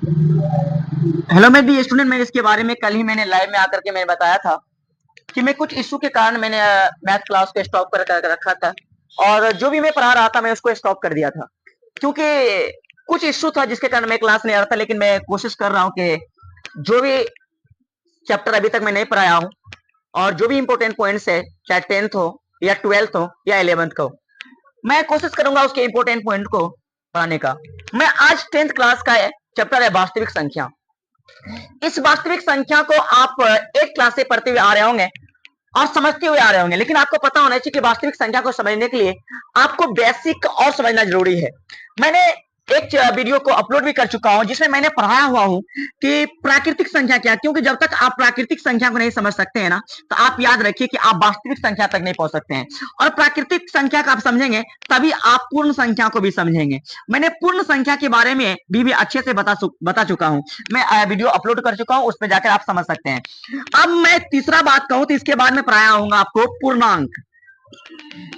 Hello मैं भी student. मैं इसके बारे में कल ही मैंने लाइव में आकर के मैंने बताया था कि मैं कुछ इशू के कारण मैंने मैथ क्लास को स्टॉप कर रखा था और जो भी मैं पढ़ा रहा था मैं उसको स्टॉप कर दिया था क्योंकि कुछ इशू था जिसके कारण मैं क्लास नहीं आ रहा था। लेकिन मैं कोशिश कर रहा हूँ कि जो भी चैप्टर अभी तक मैं नहीं पढ़ाया हूँ और जो भी इंपॉर्टेंट पॉइंट्स है, चाहे 10th हो या 12th हो या 11th का हो, मैं कोशिश करूंगा उसके इंपॉर्टेंट पॉइंट को पढ़ाने का। मैं आज 10th क्लास का चैप्टर है वास्तविक संख्या। इस वास्तविक संख्या को आप एक क्लास से पढ़ते हुए आ रहे होंगे और समझते हुए आ रहे होंगे, लेकिन आपको पता होना चाहिए कि वास्तविक संख्या को समझने के लिए आपको बेसिक और समझना जरूरी है। मैंने एक वीडियो को अपलोड भी कर चुका हूं जिसमें मैंने पढ़ाया हुआ हूं कि प्राकृतिक संख्या क्या है, क्योंकि जब तक आप प्राकृतिक संख्या को नहीं समझ सकते हैं ना, तो आप याद रखिए कि आप वास्तविक संख्या तक नहीं पहुंच सकते हैं। और प्राकृतिक संख्या का आप समझेंगे तभी आप पूर्ण संख्या को भी समझेंगे। मैंने पूर्ण संख्या के बारे में भी अच्छे से बता चुका हूं। मैं वीडियो अपलोड कर चुका हूं, उसमें जाकर आप समझ सकते हैं। अब मैं तीसरा बात कहूं तो इसके बाद में पढ़ाया होगा आपको पूर्णांक।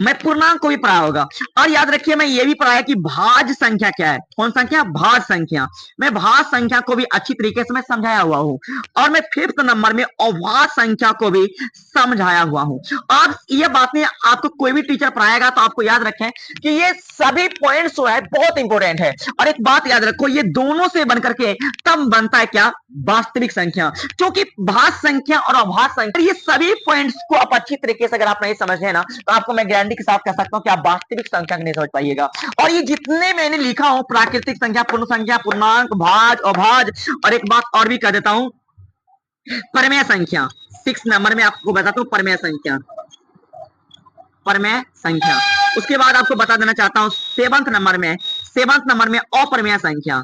मैं पूर्णांक को भी पढ़ाया होगा और याद रखिए मैं ये भी पढ़ाया कि भाज संख्या क्या है। कौन संख्या? भाज संख्या। मैं भाज संख्या को भी अच्छी तरीके से मैं समझाया हुआ हूं और मैं 5th नंबर में अभाज्य संख्या को भी समझाया हुआ हूं। और ये बातें आपको कोई भी टीचर पढ़ाएगा तो आपको याद रखें कि ये सभी पॉइंट्स जो है बहुत इंपॉर्टेंट है। और एक बात याद रखो, ये दोनों से बनकर के तब बनता है क्या? वास्तविक संख्या। क्योंकि भाज्य संख्या और अभाज्य संख्या, ये सभी पॉइंट्स को आप अच्छी तरीके से अगर आप नहीं समझे ना, तो आपको मैं गारंटी के साथ कह सकता हूं कि आप वास्तविक संख्या नहीं समझ पाइएगा। और ये जितने मैंने लिखा हूं, प्राकृतिक संख्या, पूर्ण संख्या, पूर्णांक, भाज, अभाज्य, और एक बात और भी कह देता हूं, परमेय संख्या। 6 नंबर में आपको बताता हूं परमेय संख्या। परमेय संख्या। उसके बाद आपको बता देना चाहता हूं 7th नंबर में अपरमेय संख्या।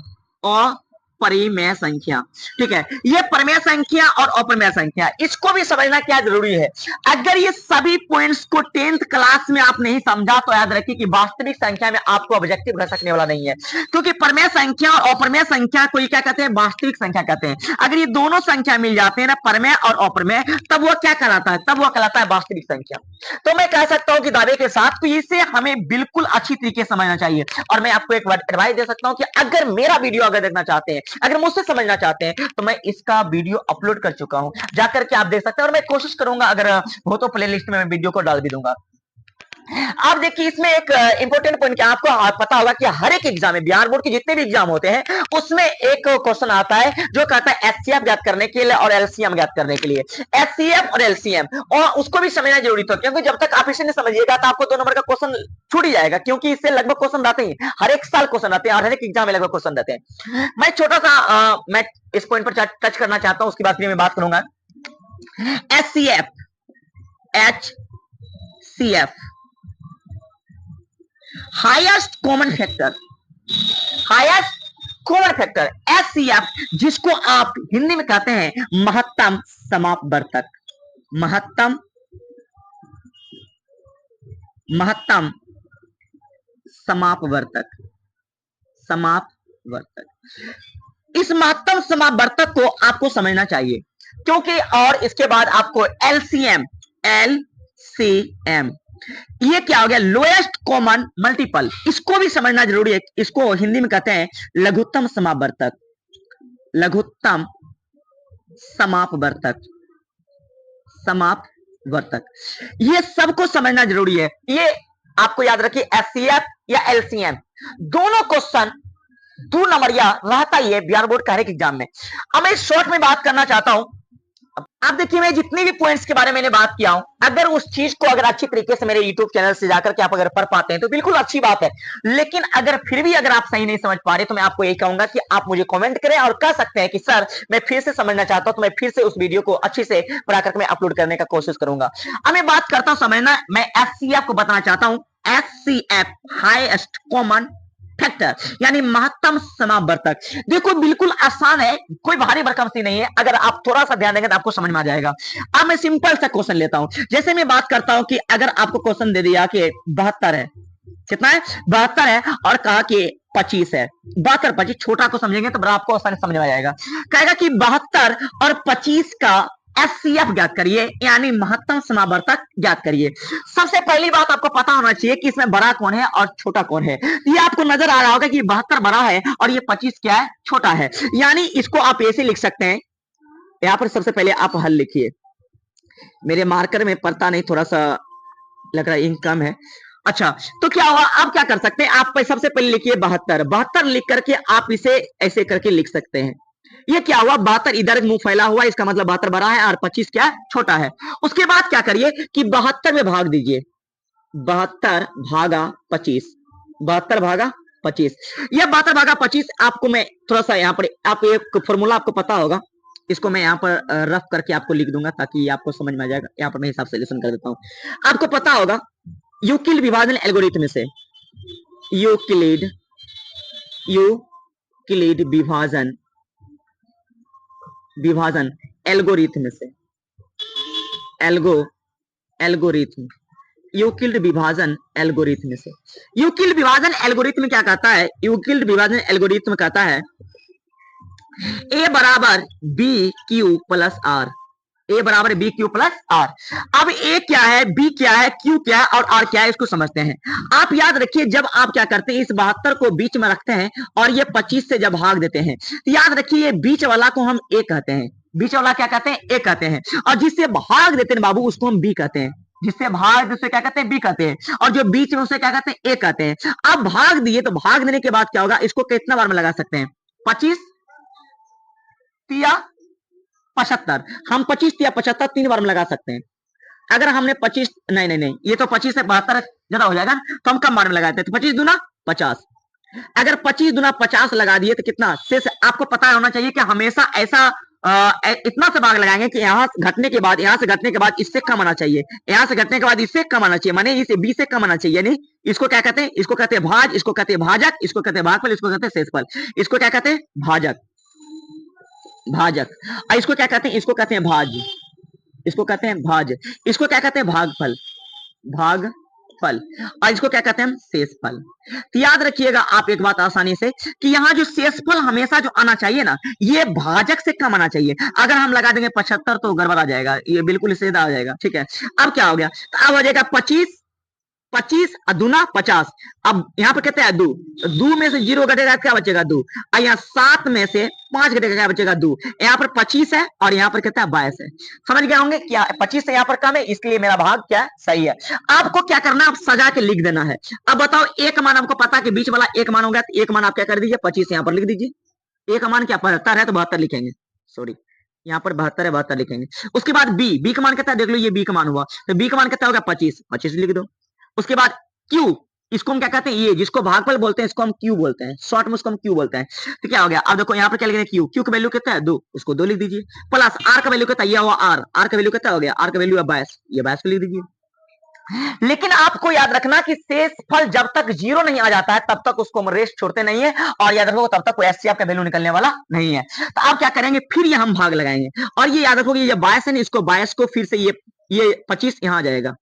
अपरिमेय संख्या। ठीक है, ये परमेय संख्या और अपरमेय संख्या, इसको भी समझना क्या जरूरी है। अगर ये सभी पॉइंट्स को 10th क्लास में आप नहीं समझा तो याद रखिए कि वास्तविक संख्या में आपको ऑब्जेक्टिव रह सकने वाला नहीं है। क्योंकि परमेय संख्या और अपरमेय संख्या को ये क्या कहते हैं? वास्तविक संख्या कहते हैं। अगर ये दोनों संख्या मिल जाते हैं ना, परमेय और अपरमेय, तब वो क्या कहलाता है? तब वो कहलाता है वास्तविक संख्या। तो मैं कह सकता हूं कि दावे के साथ तो इसे हमें बिल्कुल अच्छी तरीके से समझना चाहिए। और मैं आपको एक एडवाइस दे सकता हूं कि अगर मेरा वीडियो अगर देखना चाहते हैं, अगर मुझसे समझना चाहते हैं, तो मैं इसका वीडियो अपलोड कर चुका हूं, जाकर के आप देख सकते हैं। और मैं कोशिश करूंगा अगर हो तो प्ले लिस्ट में मैं वीडियो को डाल भी दूंगा। आप देखिए इसमें एक इंपॉर्टेंट पॉइंट क्या आपको पता होगा कि हर एक एग्जाम में, बिहार बोर्ड के जितने भी एग्जाम होते हैं, उसमें एक क्वेश्चन आता है जो कहता है एचसीएफ ज्ञात करने के लिए और एलसीएम ज्ञात करने के लिए। एचसीएफ और एलसीएम, और उसको भी समझना जरूरी था, क्योंकि जब तक आप इसे नहीं समझिएगा तो आपको 2 नंबर का क्वेश्चन छूट ही जाएगा। क्योंकि इससे लगभग क्वेश्चन रहते हैं, हर एक साल क्वेश्चन रहते हैं और हर एक एग्जाम में लगभग क्वेश्चन रहते हैं। मैं छोटा सा मैं इस पॉइंट पर टच करना चाहता हूं, उसके बाद फिर मैं बात करूंगा। HCF, HCF, highest common factor. Highest common factor HCF, जिसको आप हिंदी में कहते हैं महत्तम समापवर्तक। महत्तम महत्तम समापवर्तक। समापवर्तक। इस महत्तम समापवर्तक को आपको समझना चाहिए, क्योंकि और इसके बाद आपको एलसीएम, एलसीएम, ये क्या हो गया? लोएस्ट कॉमन मल्टीपल, इसको भी समझना जरूरी है। इसको हिंदी में कहते हैं लघुत्तम समापवर्तक। लघुत्तम समापवर्तक। समापवर्तक, ये सबको समझना जरूरी है। ये आपको याद रखिए, एचसीएफ या एलसीएम, दोनों क्वेश्चन 2 नंबरिया रहता ही है बिहार बोर्ड का हर एक एग्जाम में। अब मैं शॉर्ट में बात करना चाहता हूं। आप देखिए मैं जितनी भी पॉइंट्स के बारे में मैंने बात किया हूं, अगर उस चीज को अगर अच्छी तरीके से मेरे यूट्यूब चैनल से जाकर के आप अगर पढ़ पाते हैं तो बिल्कुल अच्छी बात है। लेकिन अगर फिर भी अगर आप सही नहीं समझ पा रहे तो मैं आपको यही कहूंगा कि आप मुझे कमेंट करें और कह सकते हैं कि सर मैं फिर से समझना चाहता हूं, तो मैं फिर से उस वीडियो को अच्छे से पढ़ा करके मैं अपलोड करने का कोशिश करूंगा। अब मैं बात करता हूं समझना, मैं एचसीएफ को बताना चाहता हूं। एचसीएफ, हाईएस्ट कॉमन फैक्टर, यानी महत्तम समापवर्तक। देखो बिल्कुल आसान है, कोई भारी भरकम सी नहीं है। अगर आप थोड़ा सा ध्यान देंगे तो आपको समझ में आ जाएगा। अब मैं सिंपल सा क्वेश्चन लेता हूं। जैसे मैं बात करता हूं कि अगर आपको क्वेश्चन दे दिया कि 72 है, कितना है? 72 है, और कहा कि 25 है। 72 25, छोटा को समझेंगे तो बड़ा आपको आसानी समझ में आ जाएगा। कहेगा कि 72 और 25 का एचसीएफ ज्ञात करिए, यानी महत्तम समावर्तक ज्ञात करिए। सबसे पहली बात आपको पता होना चाहिए कि इसमें बड़ा कौन है और छोटा कौन है। ये आपको नजर आ रहा होगा कि 72 बड़ा है और ये 25 क्या है, छोटा है। यानी इसको आप ऐसे लिख सकते हैं। यहां पर सबसे पहले आप हल लिखिए, मेरे मार्कर में पढ़ता नहीं, थोड़ा सा लग रहा है इंक कम है। अच्छा, तो क्या हुआ, आप क्या कर सकते हैं, आप सबसे पहले लिखिए 72, 72 लिख करके आप इसे ऐसे करके लिख सकते हैं। ये क्या हुआ, 72 इधर मुंह फैला हुआ, इसका मतलब 72 बड़ा है और 25 क्या है, छोटा है। उसके बाद क्या करिए कि 72 में भाग दीजिए, 72 भागा 25, 72 भागा 25। यह 72 भागा 25 आपको मैं थोड़ा सा यहाँ पर आप एक फॉर्मूला आपको पता होगा, इसको मैं यहाँ पर रफ करके आपको लिख दूंगा ताकि आपको समझ में आ जाएगा। यहाँ पर मैं हिसाब से लेसन कर देता हूँ। आपको पता होगा यूक्लिड विभाजन एल्गोरिथम से, यूक्लिड यूक्लिड विभाजन विभाजन एल्गोरिथम से, एल्गोरिथम यूक्लिड विभाजन एल्गोरिथम से। यूक्लिड विभाजन एल्गोरिथम क्या कहता है, यूक्लिड विभाजन एल्गोरिथम कहता है ए बराबर बी क्यू प्लस आर, ए बराबर बी क्यू प्लस आर। अब ए क्या है, बी क्या है, क्यू क्या है और आर क्या है, इसको समझते हैं। आप याद रखिए, जब आप क्या करते हैं, इस 72 को बीच में रखते हैं और ये 25 से जब भाग देते हैं, तो याद रखिए ये बीच वाला को हम ए कहते हैं, बीच वाला क्या कहते हैं, ए कहते हैं। और जिससे भाग देते हैं बाबू, उसको हम बी कहते हैं, जिससे भाग उसे क्या कहते हैं, बी कहते हैं। और जो बीच में उसे क्या कहते हैं, ए कहते हैं। अब भाग दिए तो भाग देने के बाद क्या होगा, इसको कितना बार में लगा सकते हैं, 25 या 75, हम 25 या 75 3 बार में लगा सकते हैं। अगर हमने 25 नहीं नहीं नहीं, ये तो 25 से 72 ज्यादा हो जाएगा, तो हम कम बार में लगाते हैं, तो 25 दूना 50। अगर 25 दूना 50 लगा दिए तो कितना शेष, आपको पता होना चाहिए कि हमेशा ऐसा इतना से भाग लगाएंगे कि यहाँ घटने के बाद, यहाँ से घटने के बाद इससे कम आना चाहिए, यहाँ से घटने के बाद इससे कम आना चाहिए, माने इसे बी से कम आना चाहिए। नहीं, इसको क्या कहते हैं, इसको कहते हैं भाज, इसको कहते हैं भाजक, इसको कहते हैं भागफल, इसको कहते हैं शेषफल। इसको क्या कहते हैं, भाजक, भाजक। और इसको क्या कहते हैं, इसको कहते हैं भाज, इसको कहते हैं भाज। इसको क्या कहते हैं, भागफल, भागफल। और इसको क्या कहते हैं, शेषफल। तो याद रखिएगा आप एक बात आसानी से कि यहाँ जो शेषफल हमेशा जो आना चाहिए ना, ये भाजक से कम आना चाहिए। अगर हम लगा देंगे 75 तो गड़बड़ आ जाएगा, ये बिल्कुल सीधा आ जाएगा। ठीक है, अब क्या हो गया, तो अब हो जाएगा 25, 25 दूना 50। अब यहाँ पर कहते हैं दो, दो में से 0 घटेगा क्या बचेगा, 2। और यहाँ 7 में से 5 घटेगा क्या बचेगा, 2। यहाँ पर 25 है और यहाँ पर कहता है 22 है। समझ गए होंगे क्या, 25 से यहाँ पर कम है, इसलिए मेरा भाग क्या है, सही है। आपको क्या करना है, आप सजा के लिख देना है। अब बताओ, एक मान हमको पता कि बीच वाला एक मान हो गया, तो एक मान आप क्या कर दीजिए, 25 यहाँ पर लिख दीजिए। एक मान क्या 72 है तो 72 लिखेंगे, सॉरी यहाँ पर 72 है, 72 लिखेंगे। उसके बाद बी का मान कहता है, देख लो ये बी का मान हुआ, तो बी का मान कहता होगा 25, 25 लिख दो। उसके बाद क्यू, इसको हम क्या कहते हैं, ये जिसको भागफल बोलते हैं इसको हम क्यू बोलते हैं, शॉर्ट में उसको हम क्यू बोलते हैं। तो क्या हो गया, अब देखो यहाँ पर क्या लिखेंगे, क्यू, क्यू का वैल्यू कितना है 2, उसको 2 लिख दीजिए। प्लस आर का वैल्यू कितना, यह हुआ आर, आर का वैल्यू कितना हो गया, आर का वैल्यू है 22, ये 22 को लिख दीजिए। लेकिन आपको याद रखना कि शेषफल जब तक 0 नहीं आ जाता है तब तक उसको हम रेस्ट छोड़ते नहीं है, और याद रखो तब तक कोई एचसीएफ का वैल्यू निकलने वाला नहीं है। तो आप क्या करेंगे, फिर ये हम भाग लगाएंगे, और ये याद रखो कि ये 22 है ना, इसको 22 को फिर से ये 25 यहाँ आ जाएगा।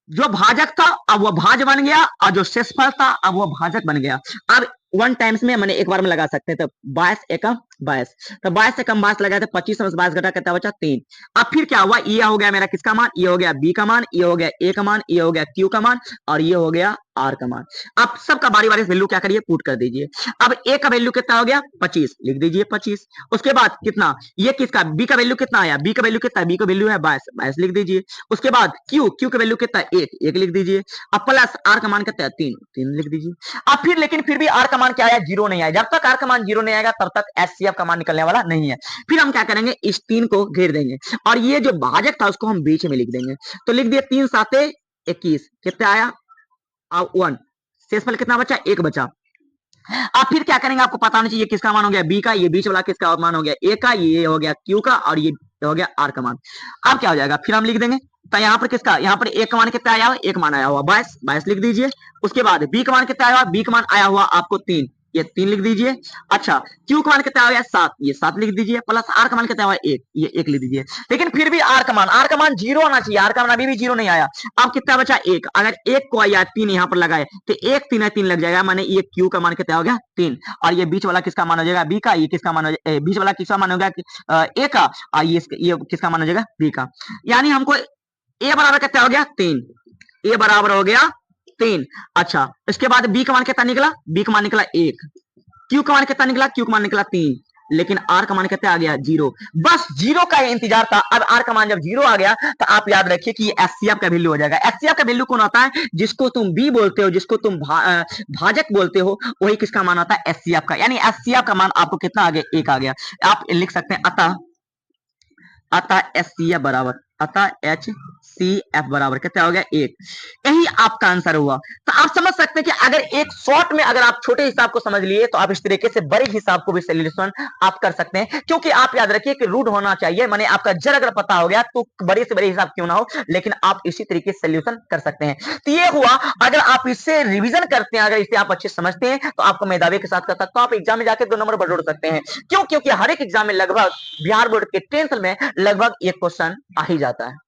जो भाजक था अब वो भाज बन गया, और जो शेषफल था अब वो भाजक बन गया। अब 1 टाइम्स में मैंने एक बार में लगा सकते हैं, तो 22 एकम 22, तो 22 से कम 22 लगाए थे, 25 में 22 घटा कितना बचा 3। अब फिर क्या हुआ, ये हो गया मेरा किसका मान, ये हो गया बी का मान, ये हो गया ए का मान, ये हो गया क्यू का मान, और ये हो गया आर का मान। अब सबका बारी बारी वैल्यू क्या करिए, पुट कर दीजिए। अब ए का वैल्यू कितना हो गया 25, लिख दीजिए 25। उसके बाद कितना, ये किसका, बी का वैल्यू कितना आया, बी का वैल्यू कितना, बी का वैल्यू है 22, 22 लिख दीजिए। उसके बाद क्यू, क्यू का वैल्यू कितना है 1, 1 लिख दीजिए। अब प्लस आर का मान कितना है 3, 3 लिख दीजिए। अब फिर लेकिन फिर भी आर का मान क्या आया, 0 नहीं आया। जब तक आर का मान 0 नहीं आएगा तब तक एचसीएफ का मान निकलने वाला नहीं है। फिर हम क्या करेंगे, इस 3 को घेर देंगे, और ये जो भाजक था उसको हम बीच में लिख देंगे। तो लिख दिए 3 7 21, कितना आया 1, शेषफल कितना बचा, 1 बचा। अब फिर क्या करेंगे, आपको पता होना चाहिए किसका मान हो गया, बी का, ये बीच वाला किसका मान हो गया, ए का, ये हो गया क्यू का, और ये हो गया आर का मान। अब क्या हो जाएगा, फिर हम लिख देंगे, तो यहाँ पर किसका, यहाँ पर एक का मान कितना आया हुआ, एक मान आया हुआ 22, 22 लिख दीजिए। उसके बाद बी का मान कितना आया हुआ, बी का मान आया हुआ आपको 3, ये 3 लिख दीजिए। अच्छा, क्यू का मान कितना आ गया 7, ये 7 लिख दीजिए, प्लस आर का मान कितना हुआ 1, ये 1 लिख दीजिए। लेकिन फिर भी आर का मान 0 आना चाहिए, आर का मान अभी भी 0 नहीं आया। अब कितना बचा 1, अगर 1 को या 3 यहाँ पर लगाए तो 1 3 है 3 लग जाएगा, माने ये क्यू का मान कितना हो गया 3, और ये बीच वाला किसका मान हो जाएगा बी का, ये किसका मान हो जाएगा बीच वाला किसका मान हो गया ए का, और ये किसका मान हो जाएगा बी का। यानी हमको ए बराबर कितना हो गया 3, ए बराबर हो गया 3। अच्छा, इसके बाद बी का मान कितना निकला, बी का मान निकला 1, क्यू का मान कितना निकला, क्यू का मान निकला 3, लेकिन आर का मान कितना आ गया 0। बस 0 का इंतजार था। अब आर का मान जब 0 आ गया तो आप याद रखिए कि एचसीएफ का वैल्यू हो जाएगा। एचसीएफ का वैल्यू कौन होता है, जिसको तुम बी बोलते हो, जिसको तुम भाजक बोलते हो, वही किसका मान आता है एचसीएफ का। यानी एचसीएफ का मान आपको कितना आ गया 1 आ गया। आप लिख सकते हैं अतः एचसीएफ बराबर, अतः एच सी एफ बराबर कितना हो गया 1। यही आपका आंसर हुआ। तो आप समझ सकते हैं कि अगर एक शॉर्ट में अगर आप छोटे हिसाब को समझ लिए तो आप इस तरीके से बड़े हिसाब को भी सोल्यूशन आप कर सकते हैं। क्योंकि आप याद रखिए कि रूट होना चाहिए, माने आपका जर अगर पता हो गया तो बड़े से बड़े हिसाब क्यों ना हो, लेकिन आप इसी तरीके से सोल्यूशन कर सकते हैं। तो ये हुआ, अगर आप इससे रिविजन करते हैं, अगर इसे आप अच्छे समझते हैं तो आपको मैं दावे के साथ कहता हूं आप एग्जाम में जाकर 2 नंबर बढ़ सकते हैं। क्यों? क्योंकि हर एक एग्जाम में लगभग बिहार बोर्ड के 10th में लगभग एक क्वेश्चन आ ही जाता है।